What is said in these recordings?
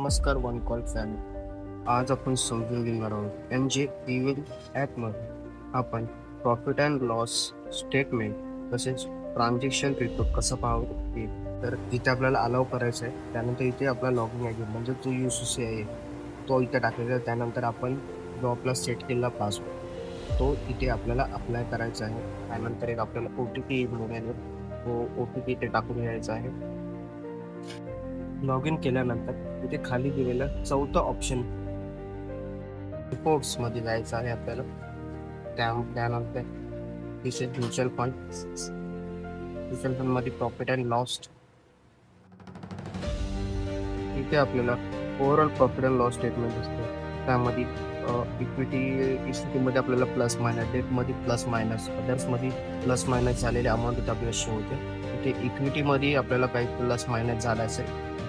नमस्कार one call family. आज आपण समजून घेणार आहोत म्हणजे इव्हिल ॲपमध्ये आपण प्रॉफिट अँड लॉस स्टेटमेंट तसेच ट्रान्झॅक्शन रिपोर्ट कसं पाहावं ते. तर इथे आपल्याला अलाव करायचं आहे. त्यानंतर इथे आपला लॉगिन आय डी म्हणजे जो UCC आहे तो इथे टाकायचा आहे. त्यानंतर आपण जो आपला सेट केलेला पासवर्ड तो इथे आपल्याला अप्लाय करायचा आहे. त्यानंतर एक आपल्याला OTP येईल मोबाईलवर, तो OTP इथे टाकून घ्यायचा आहे. लॉग इन केल्यानंतर इथे खाली दिलेलं चौथं ऑप्शन रिपोर्ट्स मध्ये जायचं आहे आपल्याला. त्यानंतर तिथे म्युच्युअल फंड मध्ये प्रॉफिट अँड लॉस, इथे आपल्याला overall profit and loss statement दिसतं. त्यामध्ये इक्विटीमध्ये आपल्याला प्लस मायनस, डेटमध्ये प्लस मायनस, अदर्समध्ये प्लस मायनस झालेले अमाऊंट इथे आपल्याला शो होते. इथे इक्विटीमध्ये आपल्याला काही प्लस मायनस झालं असेल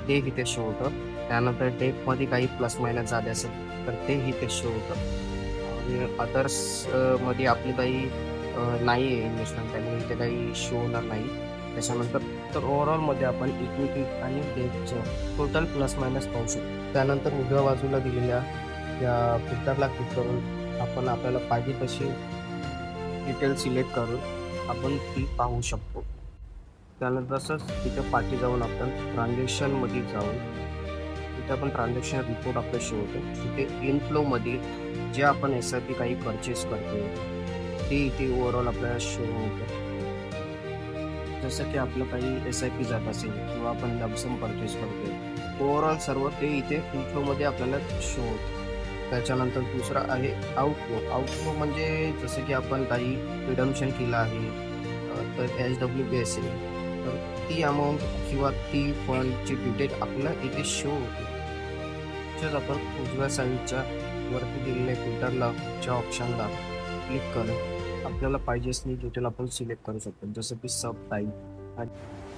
ते इथे शो होतं. त्यानंतर डेटमध्ये काही प्लस मायनस झाले असेल तर ते इथे शो होतं. आणि अदर्स मध्ये आपली काही नाही आहे इन्व्हेस्टमेंट, त्यामुळे इथे काही शो होणार नाही. त्याच्यानंतर तर ओव्हरऑलमध्ये आपण इक्विटी आणि डेटचं टोटल प्लस मायनस पाहू शकतो. त्यानंतर उजव्या बाजूला दिलेल्या या फिल्टरला क्लिक करून आपण आपल्याला पाहिजे तशी डिटेल सिलेक्ट करून आपण ती पाहू शकतो. त्यानंतर तसंच तिथे पाठी जाऊन आपण ट्रान्झॅक्शनमध्ये जाऊन तिथे आपण ट्रान्झॅक्शन रिपोर्ट आपलं शो होतो. तिथे इनफ्लोमध्ये जे आपण SIP काही परचेस करतो ते इथे ओव्हरऑल आपल्याला शो होतं. जसं की आपलं काही SIP जात असेल किंवा आपण लमसम परचेस करतो, ओव्हरऑल सर्व ते इथे इन्फ्लोमध्ये आपल्याला शो होतं. त्याच्यानंतर दुसरा आहे आउटफ्लो म्हणजे जसं की आपण काही रिडम्शन केलं आहे तर SWP असेल तर ती अमाऊंट किंवा ती फंडची डिटेल आपल्याला इथे शो होते. तसेच आपण उजव्या साईडच्या वरती दिलेल्या फिल्टरच्या ऑप्शनला क्लिक करून आपल्याला पाहिजे असलेली डिटेल आपण सिलेक्ट करू शकतो. जसं की सब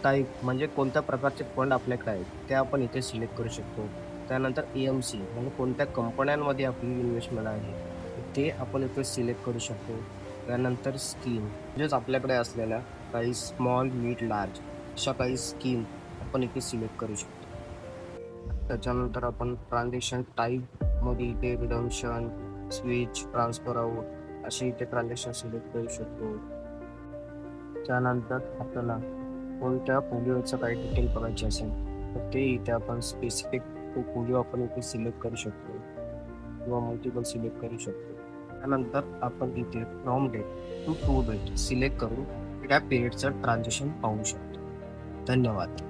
टाईप म्हणजे कोणत्या प्रकारचे फंड आपल्याकडे आहेत ते आपण इथे सिलेक्ट करू शकतो. त्यानंतर AMC म्हणजे कोणत्या कंपन्यांमध्ये आपली इन्व्हेस्टमेंट आहे ते आपण इथे सिलेक्ट करू शकतो. त्यानंतर स्कीम म्हणजेच आपल्याकडे असलेल्या काही स्मॉल, मिड, लार्ज अशा काही स्कीम आपण इथे सिलेक्ट करू शकतो. त्याच्यानंतर आपण ट्रान्झॅक्शन टाईपमध्ये इथे रिडम्शन, स्विच, ट्रान्सफर आउट असे इथे ट्रान्झॅक्शन सिलेक्ट करू शकतो. त्यानंतर आपल्याला कोणत्या पोलिओचं काही डिटेल बघायचे असेल तर ते इथे आपण स्पेसिफिक तो पोलिओ आपण इथे सिलेक्ट करू शकतो किंवा मल्टिपल सिलेक्ट करू शकतो. त्यानंतर आपण इथे from date to date select करून त्या पिरियडचं ट्रान्झॅक्शन पाहू शकतो. धन्यवाद.